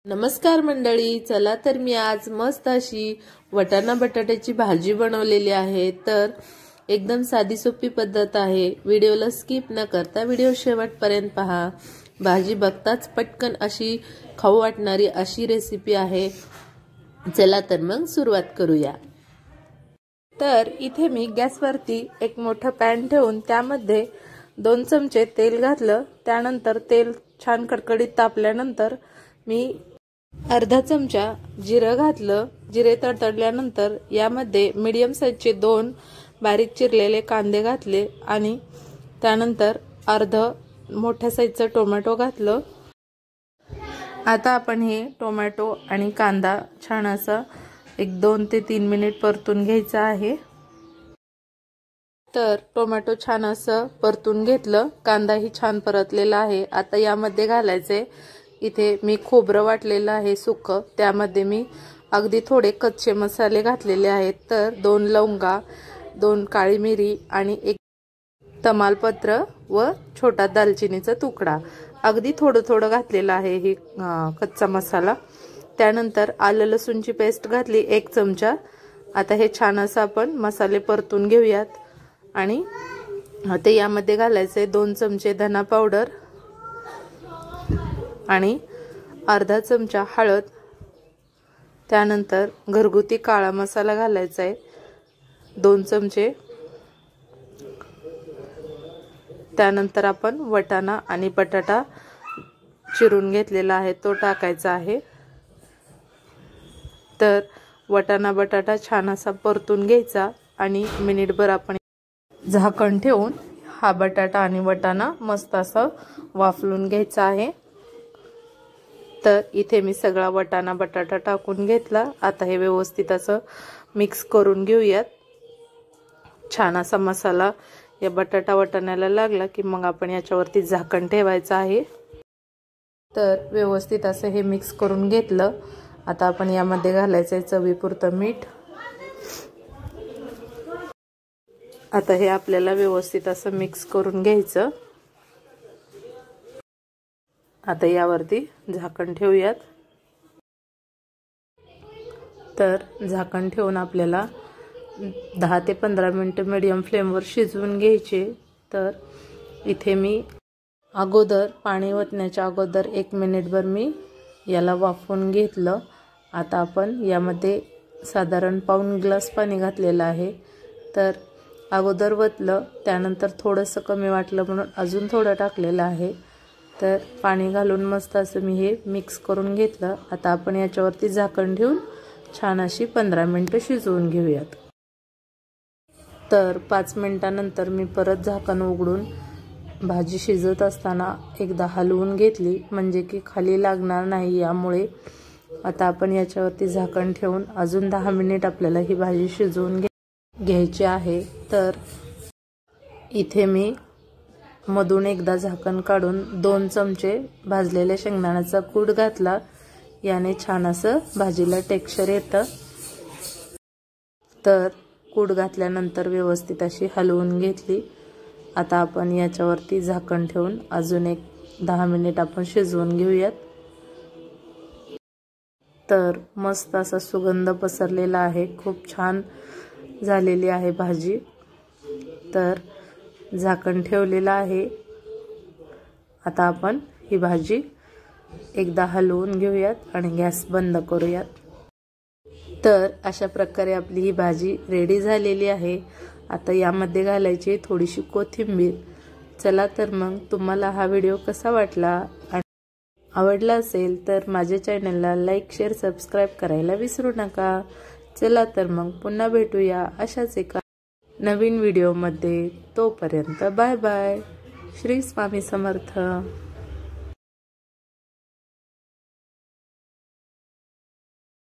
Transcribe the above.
नमस्कार मंडळी, चला तर मी आज मस्त अशी वाटाणा बटाट्याची भाजी बनवलेली आहे। तर एकदम साधी सोपी पद्धत आहे। व्हिडिओला स्किप न करता व्हिडिओ शेवटपर्यंत पहा। भाजी बघताच पटकन अशी खाऊ वाटणारी अशी रेसिपी आहे। चला तर मग सुरुवात करूया। तर इथे मी गॅसवरती एक मोठा पॅन ठेवून त्यामध्ये 2 चमचे तेल घातलं। त्यानंतर तेल छान कडकडीत तापल्यानंतर मी अर्धा चमचा जिरं घातलं। जिरे तडतडल्यानंतर यामध्ये मीडियम साइजचे 2 बारीक चिरलेले कांदे घातले आणि त्यानंतर अर्धा मोठ्या साइजचा टोमॅटो घातलं। आता आपण हे टोमॅटो आणि कांदा छान असा 2 ते 3 मिनिट परतून घ्यायचा आहे। तर टोमॅटो छान असं परतून घेतलं, कांदाही छान परतलेला आहे। आता यामध्ये घालायचे इथे मी खोबरं वाटलेलं आहे सुक्क, त्यामध्ये मी अगदी थोडे कच्चे मसाले घातलेले आहेत। तर 2 लवंगा, 2 काळी मिरी आणि 1 तमालपत्र व छोटा दालचिनीचा तुकडा अगदी थोडं घातलेला आहे हे कच्चा मसाला। त्यानंतर आलं लसूणची पेस्ट घातली 1 चमचा। आता हे छान असं आपण मसाले परतून घेऊयात आणि आता यामध्ये घालायचे 2 चमचे धना पावडर आणि अर्धा चमचा हळद। त्यानंतर घरगुती काळा मसाला घालायचा आहे 2 चमचे। त्यानंतर आपण वाटाणा आणि बटाटा चिरून घेतलेला आहे तो टाकायचा आहे। तर वाटाणा बटाटा छान असा परतून घ्यायचा आणि मिनिटभर आपण झाकण ठेवून हा बटाटा आणि वाटाणा मस्त असं वाफलून घ्यायचा आहे। तर इथे मी सगळा वाटाणा बटाटा टाकून घेतला। आता हे व्यवस्थित असं मिक्स करून घेऊयात। छान असा मसाला या बटाटा वाटाण्याला लागला की मग आपण याच्यावरती झाकण ठेवायचं आहे। तर व्यवस्थित असं हे मिक्स करून घेतलं। आता आपण यामध्ये घालायचं चवीपुरतं मीठ। आता हे आपल्याला व्यवस्थित असं मिक्स करून घ्यायचं। आता यावरती झाकण ठेवूयात। तर झाकण ठेवून आपल्याला 10 ते 15 मिनिट मीडियम फ्लेमवर शिजवून घ्यायचे। तर इथे मी अगोदर पाणी ओतण्याच्या अगोदर 1 मिनिटभर मी याला वाफवून घेतलं। आता आपण यामध्ये साधारण पाऊण ग्लास पाणी घातलेलं आहे। तर अगोदर वतलं, त्यानंतर थोडंसं कमी वाटलं म्हणून अजून थोडं टाकलेलं आहे। तर पाणी घालून मस्त असं मी हे मिक्स करून घेतलं। आता आपण याच्यावरती झाकण ठेवून छान अशी 15 मिनिटं शिजवून घेऊयात। तर 5 मिनिटांनंतर मी परत झाकण उघडून भाजी शिजत असताना एकदा हलवून घेतली म्हणजे की खाली लागणार नाही यामुळे। आता आपण याच्यावरती झाकण ठेवून अजून 10 मिनिट आपल्याला ही भाजी शिजवून घ्यायची आहे। तर इथे मी मधून एकदा झाकण काढून 2 चमचे भाजलेल्या शेंगदाण्याचा कूट घातला। याने छान असं भाजीला टेक्स्चर येतं। तर कूट घातल्यानंतर व्यवस्थित अशी हलवून घेतली। आता आपण याच्यावरती झाकण ठेवून अजून 10 मिनिट आपण शिजवून घेऊयात। तर मस्त असा सुगंध पसरलेला आहे, खूप छान झालेली आहे भाजी। तर झाकण ठेवलेलं आहे। आता आपण ही भाजी एकदा हलवून घेऊयात आणि गॅस बंद करूयात। तर अशा प्रकारे आपली ही भाजी रेडी झालेली आहे। आता यामध्ये घालायची थोडीशी कोथिंबीर। चला तर मग तुम्हाला हा व्हिडिओ कसा वाटला आणि आवडला असेल तर माझ्या चॅनलला लाईक, शेअर, सबस्क्राईब करायला विसरू नका। चला तर मग पुन्हा भेटूया अशाच एका नवीन व्हिडिओमध्ये। तोपर्यंत बाय बाय। श्री स्वामी समर्थ।